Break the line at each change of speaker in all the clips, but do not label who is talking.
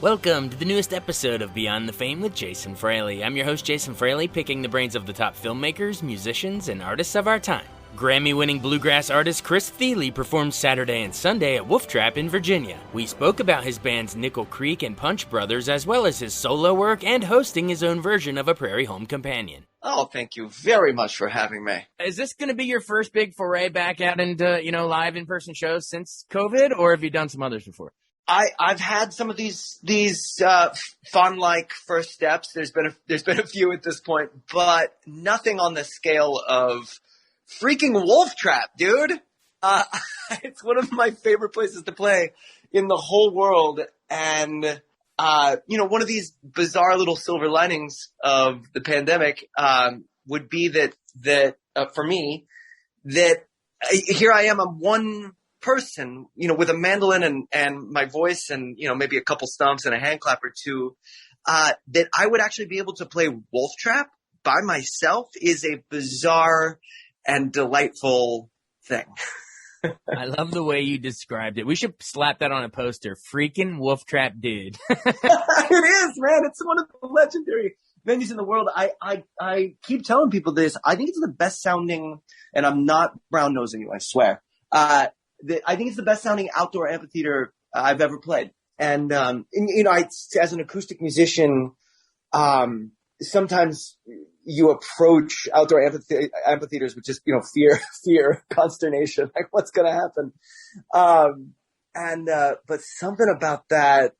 Welcome to the newest episode of Beyond the Fame with Jason Fraley. I'm your host, Jason Fraley, picking the brains of the top filmmakers, musicians, and artists of our time. Grammy-winning bluegrass artist Chris Thile performed Saturday and Sunday at Wolf Trap in Virginia. We spoke about his bands Nickel Creek and Punch Brothers, as well as his solo work and hosting his own version of a Prairie Home Companion.
Oh, thank you very much for having me.
Is this going to be your first big foray back out into, live in-person shows since COVID, or have you done some others before?
I've had some of these fun-like first steps. There's been a few at this point, but nothing on the scale of freaking Wolf Trap, dude. It's one of my favorite places to play in the whole world. And, one of these bizarre little silver linings of the pandemic, would be that for me, that here I am, I'm one person, with a mandolin and my voice and, maybe a couple stomps and a hand clap or two, that I would actually be able to play Wolf Trap by myself is a bizarre and delightful thing.
I love the way you described it. We should slap that on a poster. Freaking Wolf Trap dude.
It is, man. It's one of the legendary venues in the world. I keep telling people this. I think it's the best sounding, and I'm not brown nosing you, I swear. I think it's the best sounding outdoor amphitheater I've ever played. And as an acoustic musician, sometimes you approach outdoor amphitheaters with just, fear, consternation, like what's going to happen. But something about that,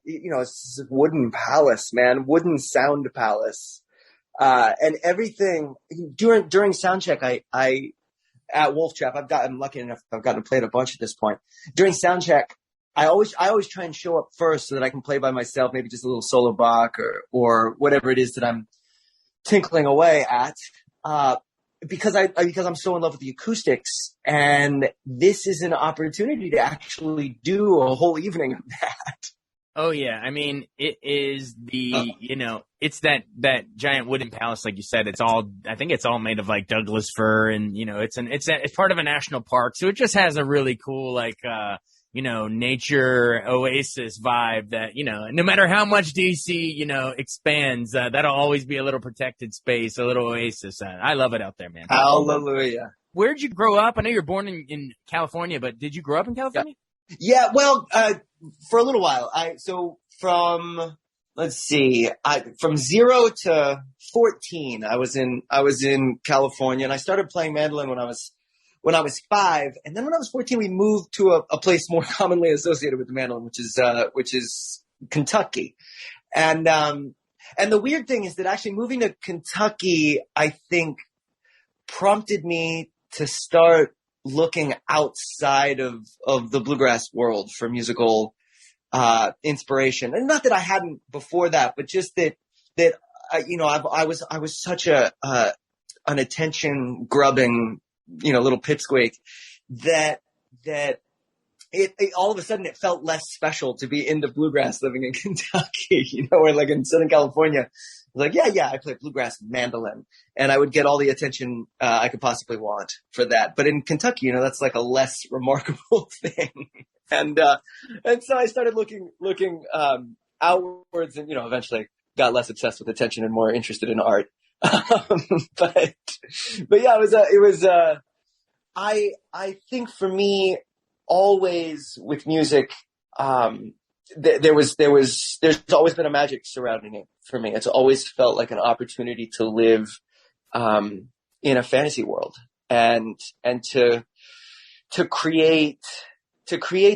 it's wooden palace, man, wooden sound palace. And everything during sound check, I at Wolf Trap, I'm lucky enough, I've gotten to play it a bunch at this point. During sound check, I always try and show up first so that I can play by myself, maybe just a little solo Bach or whatever it is that I'm tinkling away at, because I'm so in love with the acoustics, and this is an opportunity to actually do a whole evening of that.
Oh yeah, I mean it is it's that giant wooden palace, like you said. I think it's all made of like Douglas fir, and it's part of a national park, so it just has a really cool nature oasis vibe that, no matter how much DC, expands, that'll always be a little protected space, a little oasis. I love it out there, man.
Hallelujah.
Where'd you grow up? I know you're born in California, but did you grow up in California?
Yeah, well, for a little while. From 0 to 14, I was in California, and I started playing mandolin when I was 5, and then when I was 14, we moved to a place more commonly associated with the mandolin, which is Kentucky. And the weird thing is that actually moving to Kentucky, I think, prompted me to start looking outside of the bluegrass world for musical inspiration. And not that I hadn't before that, but just that I was such an attention grubbing, little pipsqueak that it all of a sudden it felt less special to be into bluegrass living in Kentucky, or like in Southern California. Like, yeah, I play bluegrass mandolin, and I would get all the attention I could possibly want for that. But in Kentucky, that's like a less remarkable thing. And so I started looking outwards, and eventually got less obsessed with attention and more interested in art. But yeah, I think for me, always with music, there's always been a magic surrounding it for me. It's always felt like an opportunity to live, in a fantasy world and to create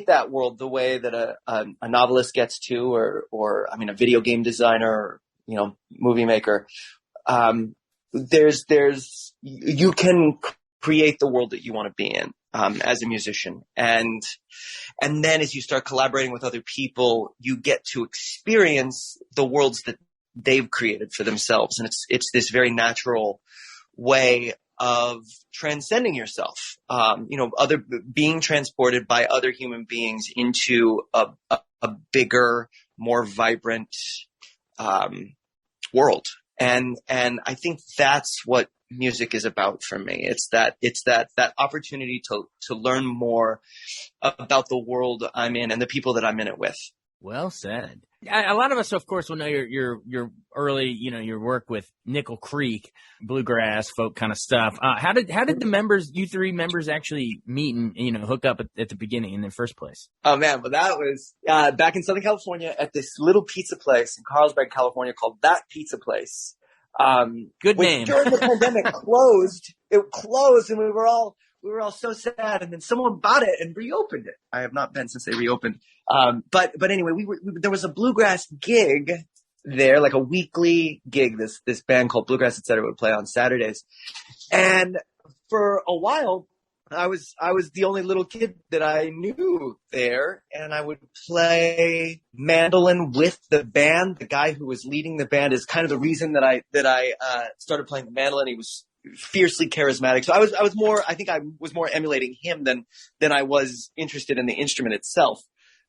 that world the way that a novelist gets to, or a video game designer, or, movie maker. You can create the world that you want to be in, as a musician. And then as you start collaborating with other people, you get to experience the worlds that they've created for themselves. And it's this very natural way of transcending yourself, being transported by other human beings into a bigger, more vibrant, world. And I think that's what music is about for me. It's that opportunity to learn more about the world I'm in and the people that I'm in it with.
Well said. A lot of us, of course, will know your early, your work with Nickel Creek, bluegrass, folk kind of stuff. How did you three members actually meet and, hook up at the beginning in the first place?
Oh man, well that was back in Southern California at this little pizza place in Carlsbad, California called That Pizza Place.
Good name.
During the pandemic closed. It closed, and we were all so sad. And then someone bought it and reopened it. I have not been since they reopened. But anyway, there was a bluegrass gig there, like a weekly gig. This band called Bluegrass, etc. would play on Saturdays, and for a while, I was the only little kid that I knew there, and I would play mandolin with the band. The guy who was leading the band is kind of the reason that I started playing the mandolin. He was fiercely charismatic. So I was more emulating him than I was interested in the instrument itself.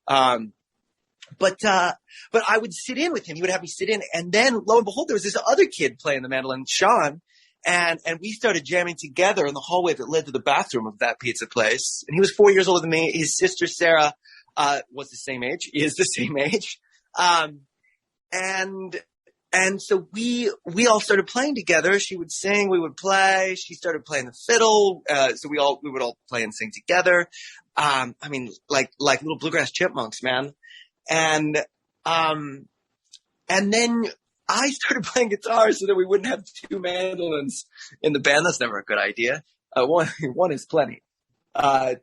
But I would sit in with him. He would have me sit in, and then lo and behold, there was this other kid playing the mandolin, Sean. And we started jamming together in the hallway that led to the bathroom of That Pizza Place. And he was 4 years older than me. His sister, Sarah, was the same age, is the same age. And so we all started playing together. She would sing, we would play. She started playing the fiddle. So we would all play and sing together. Like little bluegrass chipmunks, man. And then I started playing guitar so that we wouldn't have two mandolins in the band. That's never a good idea. One is plenty.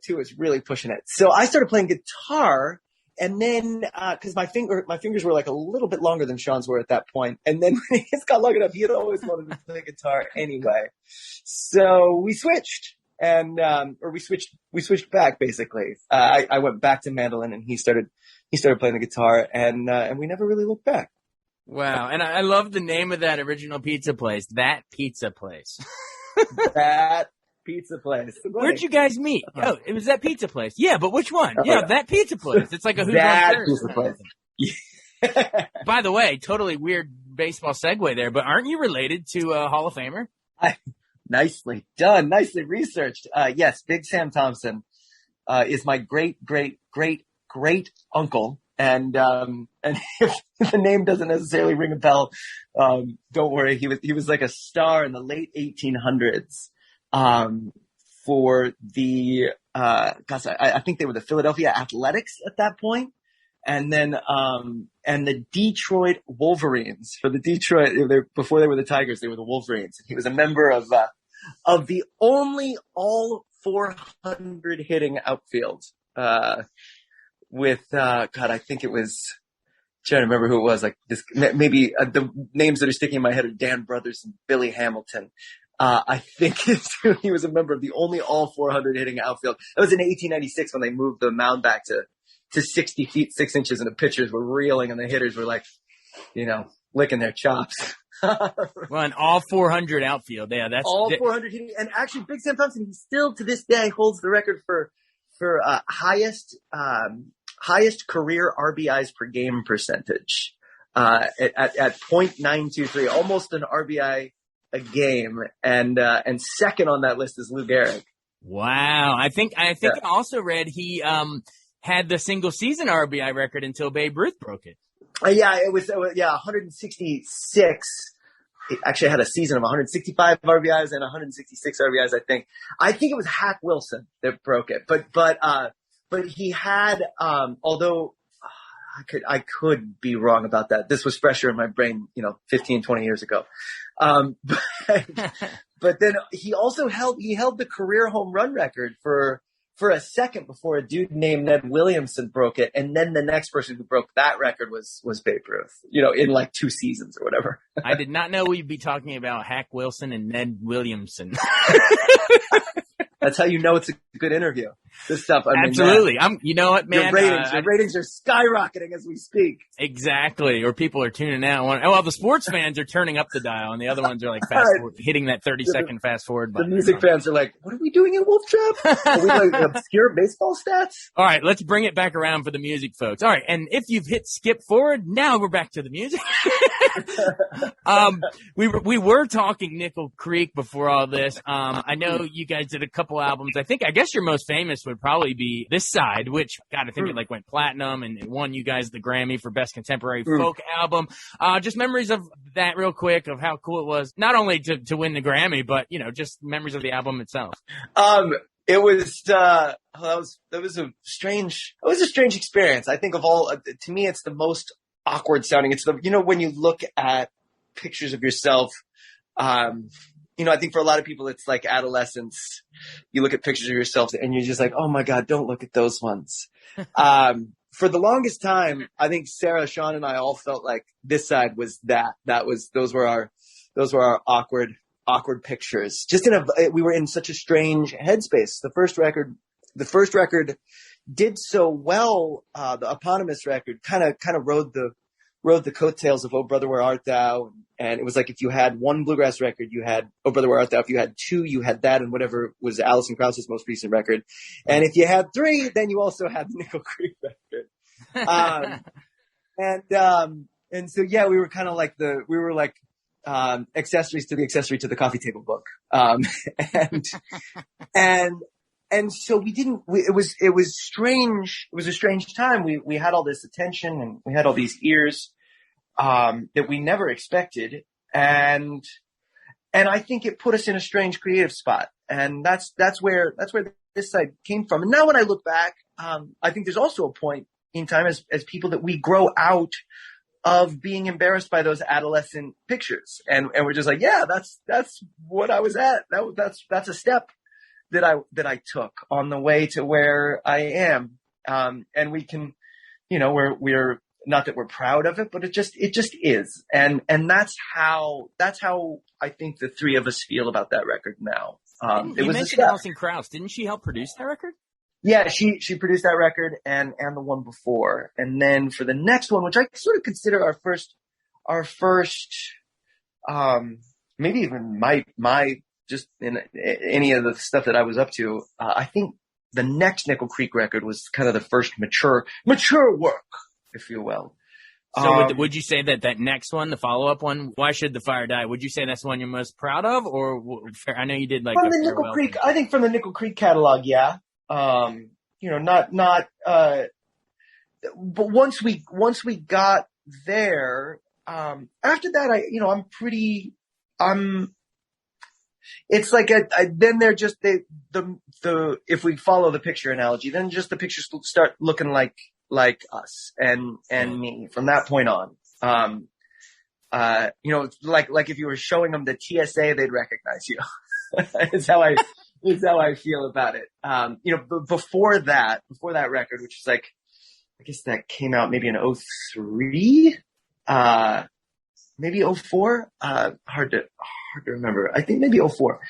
Two is really pushing it. So I started playing guitar, and then because my fingers were like a little bit longer than Sean's were at that point. And then when he got long enough, he had always wanted to play guitar anyway. So we switched, we switched back basically. I went back to mandolin, and he started playing the guitar, and we never really looked back.
Wow. And I love the name of that original pizza place, That Pizza Place.
That Pizza Place.
Where'd you guys meet? Oh, it was That Pizza Place. Yeah, but which one? Yeah, That Pizza Place. It's like a Who's
That
on
Pizza Place. Yeah.
By the way, totally weird baseball segue there, but aren't you related to a Hall of Famer?
Nicely done. Nicely researched. Yes, Big Sam Thompson is my great uncle. And if the name doesn't necessarily ring a bell, don't worry. He was like a star in the late 1800s, for the, I think they were the Philadelphia Athletics at that point. And then, and the Detroit Wolverines before they were the Tigers, they were the Wolverines. He was a member of the only all 400 hitting outfield, with, I think it was, trying to remember who it was, like this, maybe the names that are sticking in my head are Dan Brothers and Billy Hamilton. I think he was a member of the only all 400 hitting outfield. That was in 1896 when they moved the mound back to 60 feet, 6 inches, and the pitchers were reeling and the hitters were like, licking their chops.
Well, an all 400 outfield. Yeah, that's
all 400 hitting. And actually, Big Sam Thompson, he still to this day holds the record for highest career RBIs per game percentage, at .923, almost an RBI a game. And second on that list is Lou Gehrig.
Wow. I think I also read he, had the single season RBI record until Babe Ruth broke it.
It was 166. It actually had a season of 165 RBIs and 166 RBIs, I think. I think it was Hack Wilson that broke it. But he had, although I could be wrong about that. This was fresher in my brain, 15, 20 years ago. But then he also held the career home run record for a second before a dude named Ned Williamson broke it. And then the next person who broke that record was Babe Ruth, in like 2 seasons or whatever.
I did not know we'd be talking about Hack Wilson and Ned Williamson.
That's how you know it's a good interview. This stuff.
Absolutely. You know what, man?
Your ratings are skyrocketing as we speak.
Exactly. Or people are tuning out. Well, the sports fans are turning up the dial, and the other ones are like hitting that 30-second fast forward button.
The music fans are like, what are we doing in Wolf Trap? Are we like obscure baseball stats?
All right, let's bring it back around for the music, folks. All right, and if you've hit skip forward, now we're back to the music. We were talking Nickel Creek before all this. I know you guys did a couple couple albums. I guess your most famous would probably be This Side, which, God, I think it went platinum and it won you guys the Grammy for Best Contemporary Folk Album. Just memories of that real quick, of how cool it was, not only to win the Grammy, but, just memories of the album itself.
It was, that was a strange experience. I think of all, to me, it's the most awkward sounding. It's when you look at pictures of yourself, I think for a lot of people, it's like adolescence. You look at pictures of yourself and you're just like, oh my God, don't look at those ones. For the longest time, I think Sarah, Sean, and I all felt like This Side was that. Those were our awkward pictures. We were in such a strange headspace. The first record did so well. The eponymous record kind of rode the coattails of Oh Brother Where Art Thou, and it was like if you had one bluegrass record, you had Oh Brother Where Art Thou. If you had two, you had that and whatever was Alison Krauss's most recent record. And if you had three, then you also had the Nickel Creek record. And so yeah, we were kind of like accessories to the accessory to the coffee table book. And so it was strange. It was a strange time. We had all this attention and we had all these ears, that we never expected. And I think it put us in a strange creative spot. And that's where This Side came from. And now when I look back, I think there's also a point in time as people that we grow out of being embarrassed by those adolescent pictures. And we're just like, yeah, that's what I was at. That's a step that I took on the way to where I am. And we can, we're not that we're proud of it, but it just is. And that's how I think the three of us feel about that record now.
You mentioned Alison Krauss. Didn't she help produce that record?
Yeah, she produced that record and the one before. And then for the next one, which I sort of consider our first, maybe even my just in any of the stuff that I was up to, I think the next Nickel Creek record was kind of the first mature work, if you will.
So would you say that next one, the follow-up one, Why Should the Fire Die, would you say that's the one you're most proud of? Or I know you did like
from the Nickel Creek. I think from the Nickel Creek catalog, yeah. But once we got there, after that, it's like then they're just if we follow the picture analogy, then just the pictures start looking like us and me from that point on. Like if you were showing them the TSA, they'd recognize you. Is how I feel about it. Before that record, which is like, I guess that came out maybe in 2003, maybe 2004. Hard to remember. I think maybe 2004.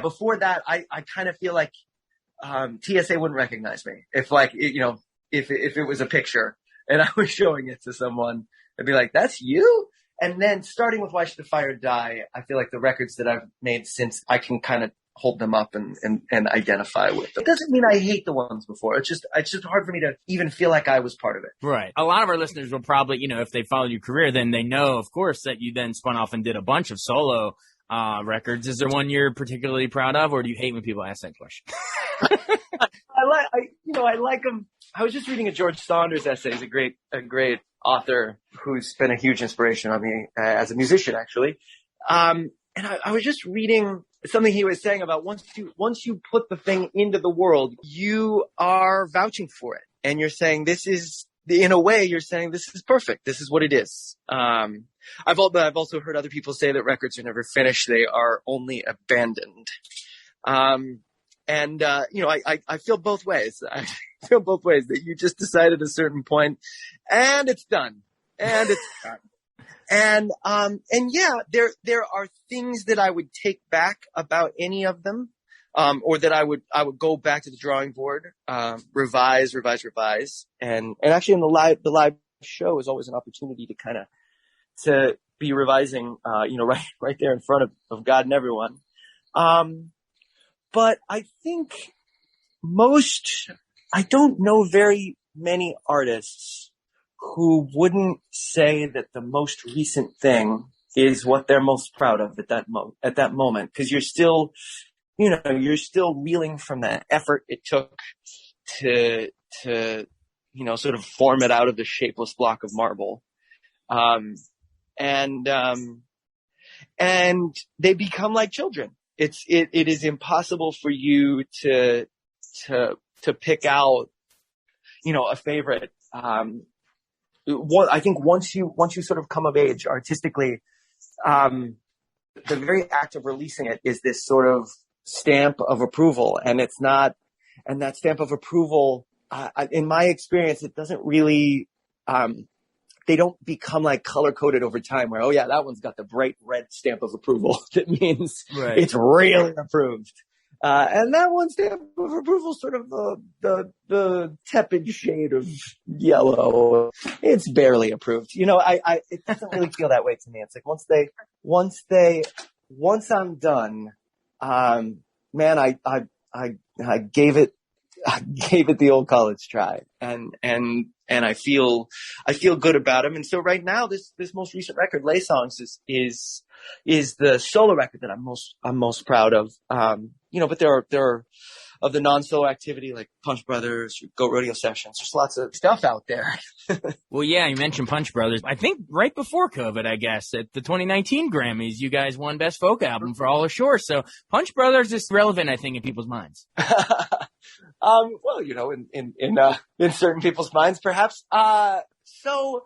Before that, I kind of feel like, TSA wouldn't recognize me if if it was a picture and I was showing it to someone, they'd be like, that's you? And then starting with Why Should the Fire Die, I feel like the records that I've made since, I can kind of hold them up and identify with them. It doesn't mean I hate the ones before. It's just hard for me to even feel like I was part of it.
Right. A lot of our listeners will probably, if they followed your career, then they know, of course, that you then spun off and did a bunch of solo records. Is there one you're particularly proud of, or do you hate when people ask that question?
I like them. I was just reading a George Saunders essay. He's a great author who's been a huge inspiration on me as a musician, actually. And I was just reading something he was saying about once you put the thing into the world, you are vouching for it. And you're saying in a way, you're saying this is perfect. This is what it is. I've also heard other people say that records are never finished. They are only abandoned. I feel both ways. I feel both ways, that you just decide at a certain point and it's done. And there are things that I would take back about any of them, or that I would go back to the drawing board, revise. And actually in the live show is always an opportunity to be revising, right there in front of God and everyone. But I think I don't know very many artists who wouldn't say that the most recent thing is what they're most proud of at that moment. Cause you're still, you're still reeling from that effort it took to, sort of form it out of the shapeless block of marble. And they become like children. It is impossible for you to pick out, a favorite. I think once you sort of come of age artistically, the very act of releasing it is this sort of stamp of approval. And that stamp of approval, in my experience, it doesn't really, they don't become like color coded over time where, oh yeah, that one's got the bright red stamp of approval. That means It's really approved. And that one stamp of approval is sort of the tepid shade of yellow. It's barely approved. It doesn't really feel that way to me. It's like once I'm done, man, I gave it the old college try, and I feel good about them. And so right now, this most recent record, Lay Songs, is the solo record that I'm most proud of. But there are of the non-solo activity like Punch Brothers, Go Rodeo Sessions. There's lots of stuff out there.
Well, yeah, you mentioned Punch Brothers. I think right before COVID, I guess, at the 2019 Grammys, you guys won Best Folk Album for All Ashore. So Punch Brothers is relevant, I think, in people's minds.
Well, in certain people's minds, perhaps. So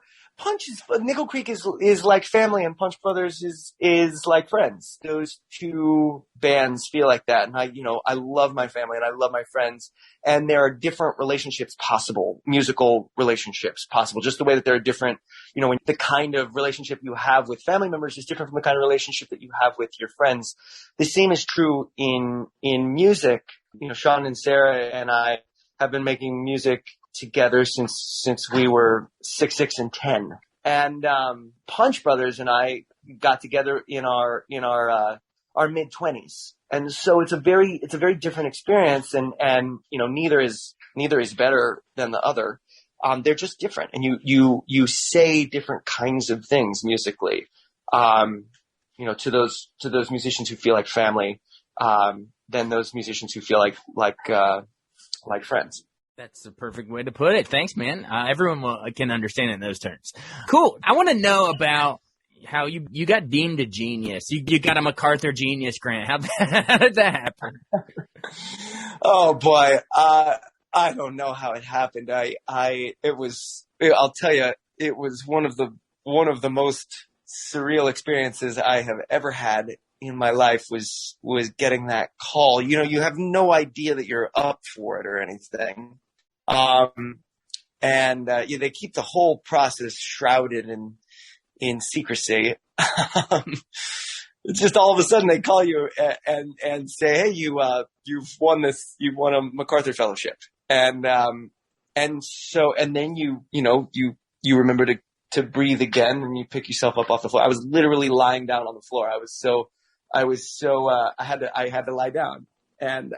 Nickel Creek is like family, and Punch Brothers is like friends. Those two bands feel like that. And I love my family and I love my friends, and there are different relationships possible, musical relationships possible, just the way that there are different, when the kind of relationship you have with family members is different from the kind of relationship that you have with your friends. The same is true in music. Sean and Sarah and I have been making music together since we were 6, and 10. And Punch Brothers and I got together in our mid-20s. And so it's a very different experience, and neither is better than the other. They're just different, and you say different kinds of things musically. To those musicians who feel like family, than those musicians who feel like friends.
That's the perfect way to put it. Thanks, man. Everyone can understand it in those terms. Cool. I want to know about how you got deemed a genius. You got a MacArthur Genius Grant. How did that happen?
Oh boy. I don't know how it happened. I'll tell you, it was one of the most surreal experiences I have ever had in my life was getting that call. You have no idea that you're up for it or anything. They keep the whole process shrouded in secrecy. It's just all of a sudden they call you and say, hey, you've won a MacArthur Fellowship. And then you remember to breathe again, and you pick yourself up off the floor. I was literally lying down on the floor. I had to lie down. And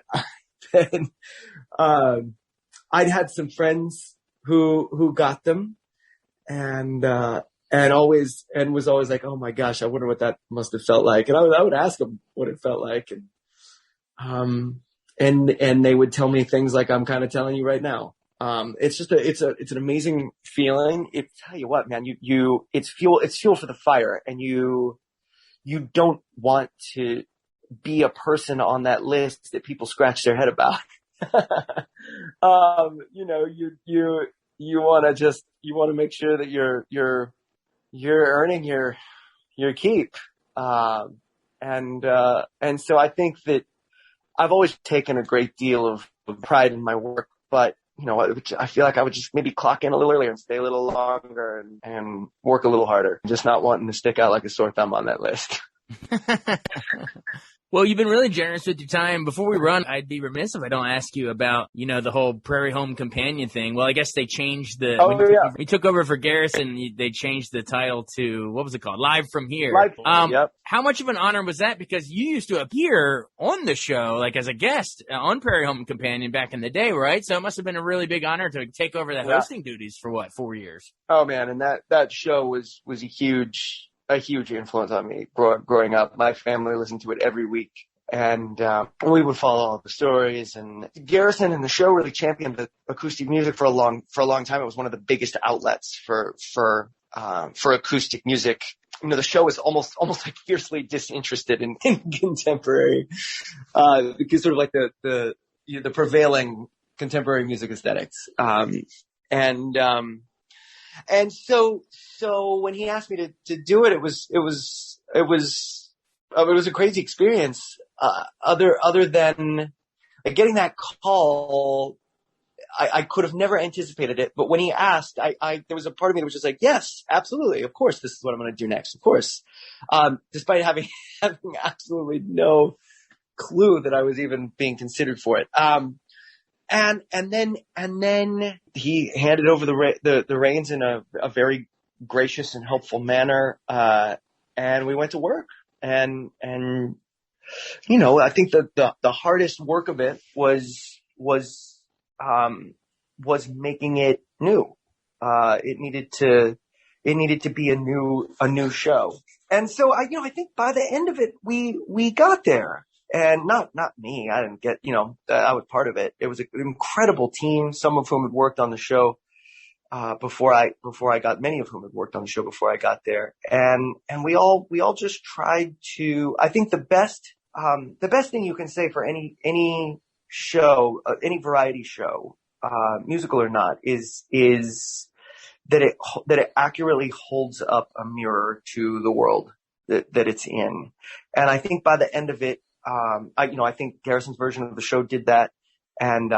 then, I'd had some friends who got them, and was always like, oh my gosh, I wonder what that must have felt like. And I would ask them what it felt like. And they would tell me things like I'm kind of telling you right now. It's an amazing feeling. Tell you what, man, it's fuel for the fire, and you don't want to be a person on that list that people scratch their head about. You want to make sure that you're earning your keep. And so I think that I've always taken a great deal of pride in my work, but I feel like I would just maybe clock in a little earlier and stay a little longer and work a little harder, just not wanting to stick out like a sore thumb on that list.
Well, you've been really generous with your time. Before we run, I'd be remiss if I don't ask you about, the whole Prairie Home Companion thing. Well, I guess they changed we took over for Garrison, they changed the title to, what was it called? Live from Here.
Yep.
How much of an honor was that? Because you used to appear on the show, like as a guest on Prairie Home Companion back in the day, right? So it must have been a really big honor to take over the hosting duties for 4 years?
Oh man. And that show was a huge a huge influence on me growing up. My family listened to it every week. And we would follow all the stories. And Garrison and the show really championed the acoustic music for a long time. It was one of the biggest outlets for acoustic music. You know, the show is almost like fiercely disinterested in contemporary, because sort of like the prevailing contemporary music aesthetics. And so when he asked me to do it, it was a crazy experience. Other than like, getting that call, I could have never anticipated it. But when he asked, there was a part of me that was just like, yes, absolutely. Of course, this is what I'm going to do next. Of course. Despite having absolutely no clue that I was even being considered for it. And then he handed over the reins in a very gracious and helpful manner. And we went to work. And you know, I think that the hardest work of it was making it new. It needed to be a new show. And so I think by the end of it, we got there. And not me. I didn't get, I was part of it. It was an incredible team, some of whom had worked on the show before I got, many of whom had worked on the show before I got there. And we all just tried to, I think the best thing you can say for any show, any variety show, musical or not, is that it accurately holds up a mirror to the world that it's in. And I think by the end of it, I think Garrison's version of the show did that. And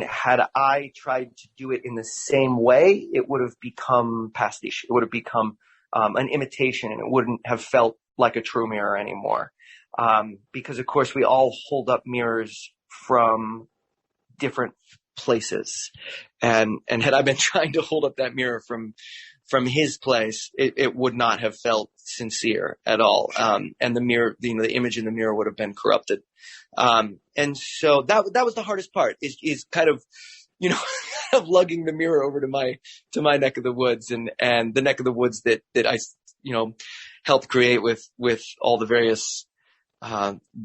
had I tried to do it in the same way, it would have become pastiche. It would have become an imitation, and it wouldn't have felt like a true mirror anymore. Because of course we all hold up mirrors from different places. And had I been trying to hold up that mirror from his place, it would not have felt sincere at all. And the mirror, the image in the mirror would have been corrupted. And so that was the hardest part is kind of, of lugging the mirror over to my neck of the woods and the neck of the woods that I, helped create with all the various,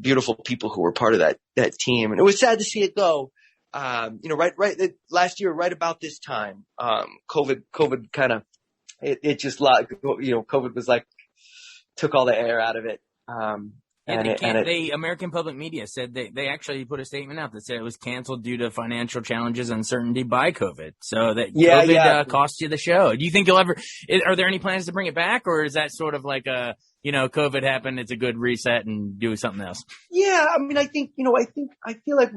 beautiful people who were part of that team. And it was sad to see it go. Right last year, right about this time, COVID kind of, it just, COVID was like, took all the air out of it.
The American public media said they actually put a statement out that said it was canceled due to financial challenges, uncertainty by COVID. So that COVID cost you the show. Do you think are there any plans to bring it back, or is that sort of like COVID happened, it's a good reset and do something else? Yeah.
I mean, I feel like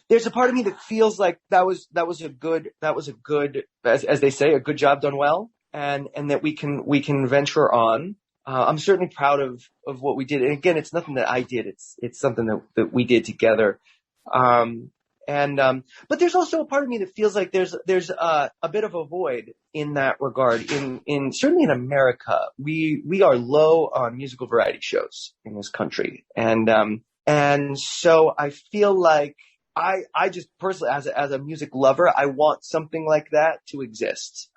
there's a part of me that feels like that was a good, as they say, a good job done well. And that we can venture on. I'm certainly proud of what we did. And again, it's nothing that I did. It's something that we did together. But there's also a part of me that feels like there's a bit of a void in that regard. In certainly in America, we are low on musical variety shows in this country. And so I feel like I just personally, as a music lover, I want something like that to exist.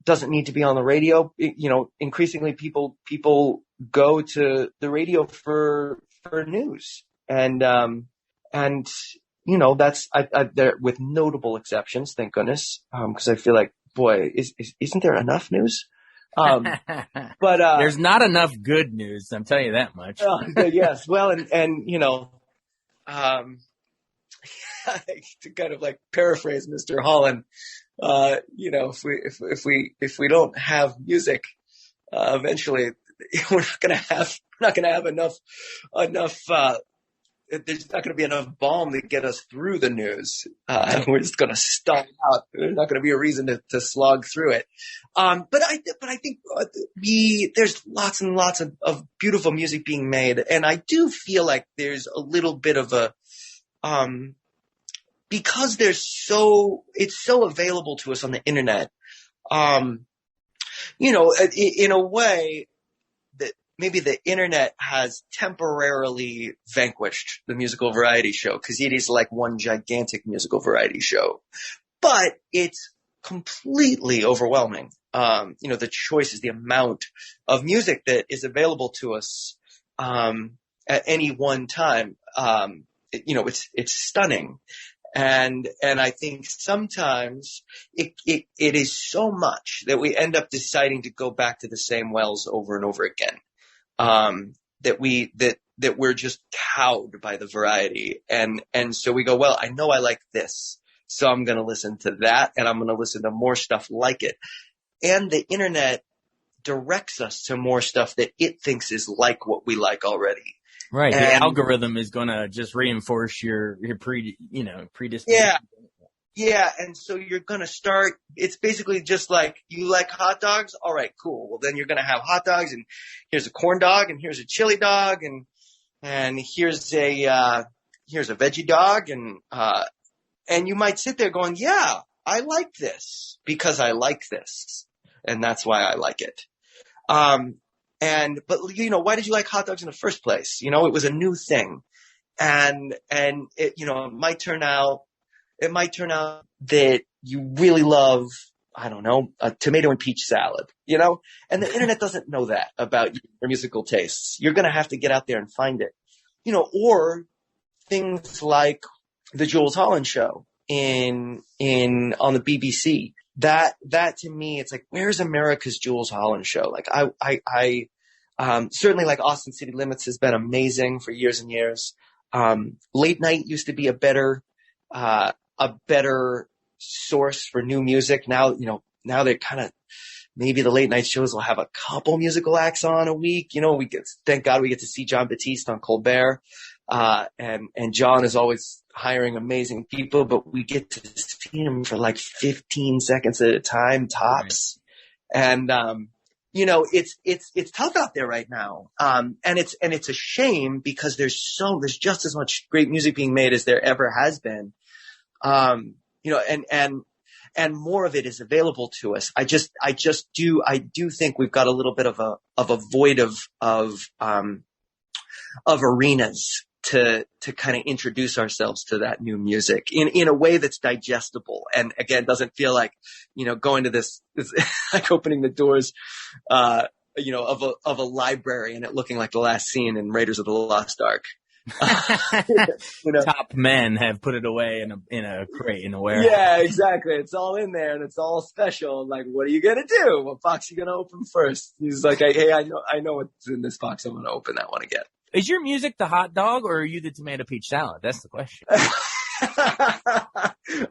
Doesn't need to be on the radio. Increasingly people go to the radio for news. And that's, there with notable exceptions, thank goodness. Cause I feel like, boy, isn't there enough news? But
there's not enough good news. I'm telling you that much.
Yes. Well, and to kind of like paraphrase Mr. Holland, if we don't have music, eventually we're not going to have enough, there's not going to be enough balm to get us through the news. We're just going to stall out. There's not going to be a reason to slog through it. But I think there's lots and lots of beautiful music being made. And I do feel like there's a little bit of a, because it's so available to us on the internet, in a way that maybe the internet has temporarily vanquished the musical variety show, because it is like one gigantic musical variety show. But it's completely overwhelming. The choices, the amount of music that is available to us at any one time. It's stunning. And I think sometimes it is so much that we end up deciding to go back to the same wells over and over again. That we're just cowed by the variety. And so we go, well, I know I like this, so I'm going to listen to that, and I'm going to listen to more stuff like it. And the internet directs us to more stuff that it thinks is like what we like already.
Right. The algorithm is going to just reinforce your predisposition.
Yeah. Yeah. And so you're going to start, it's basically just like, you like hot dogs? All right, cool. Well, then you're going to have hot dogs, and here's a corn dog, and here's a chili dog, and here's a veggie dog. And you might sit there going, yeah, I like this because I like this. And that's why I like it. But why did you like hot dogs in the first place? It was a new thing. And it, it might turn out that you really love, I don't know, a tomato and peach salad, and the internet doesn't know that about your musical tastes. You're going to have to get out there and find it, or things like the Jules Holland show on the BBC. That to me, it's like, where's America's Jules Holland show? Like I certainly, like, Austin City Limits has been amazing for years and years. Late night used to be a better source for new music. Now they're kind of, maybe the late night shows will have a couple musical acts on a week. Thank God we get to see John Batiste on Colbert. And John is always hiring amazing people, but we get to see him for like 15 seconds at a time, tops. Right. And, it's tough out there right now. And it's a shame, because there's just as much great music being made as there ever has been. And more of it is available to us. I do think we've got a little bit of a void of arenas to kind of introduce ourselves to that new music in a way that's digestible. And again, doesn't feel like, going to this like opening the doors, of a library and it looking like the last scene in Raiders of the Lost Ark.
Top men have put it away in a crate in a warehouse.
Yeah, exactly. It's all in there and it's all special. Like, what are you gonna do? What box are you gonna open first? He's like, hey, I know what's in this box. I'm gonna open that one again.
Is your music the hot dog, or are you the tomato peach salad? That's the question.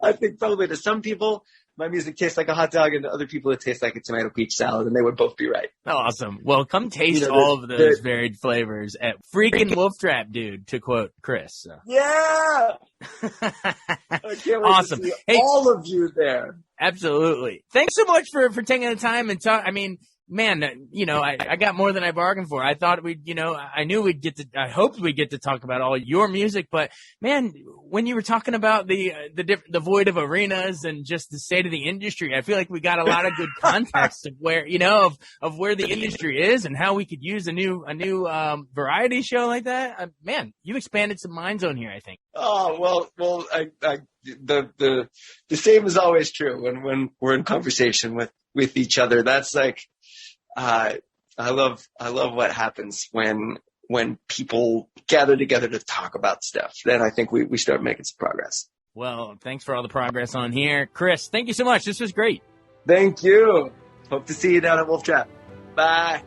I think probably to some people, my music tastes like a hot dog, and to other people, it tastes like a tomato peach salad, and they would both be right.
Awesome. Well, come taste all of those varied flavors at freaking Wolf Trap, dude, to quote Chris. So.
Yeah! I can't wait
awesome.
to see all of you there.
Absolutely. Thanks so much for taking the time and talk. I mean, man, I got more than I bargained for. I thought I hoped we'd get to talk about all your music, but man, when you were talking about the void of arenas and just the state of the industry, I feel like we got a lot of good context of where, of where the industry is and how we could use a new variety show like that. Man, you expanded some minds on here, I think.
Oh, well, the same is always true when we're in conversation with each other. That's like, I love what happens when people gather together to talk about stuff. Then I think we start making some progress.
Well, thanks for all the progress on here. Chris, thank you so much. This was great.
Thank you. Hope to see you down at Wolf Trap. Bye.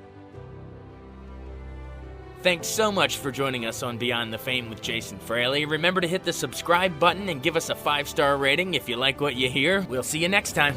Thanks so much for joining us on Beyond the Fame with Jason Fraley. Remember to hit the subscribe button and give us a 5-star rating if you like what you hear. We'll see you next time.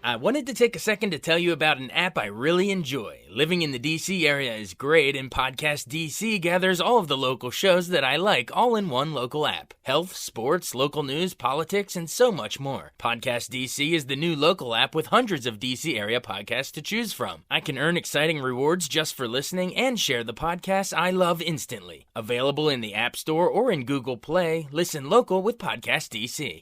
I wanted to take a second to tell you about an app I really enjoy. Living in the DC area is great, and Podcast DC gathers all of the local shows that I like all in one local app. Health, sports, local news, politics, and so much more. Podcast DC is the new local app with hundreds of DC area podcasts to choose from. I can earn exciting rewards just for listening and share the podcasts I love instantly. Available in the App Store or in Google Play, listen local with Podcast DC.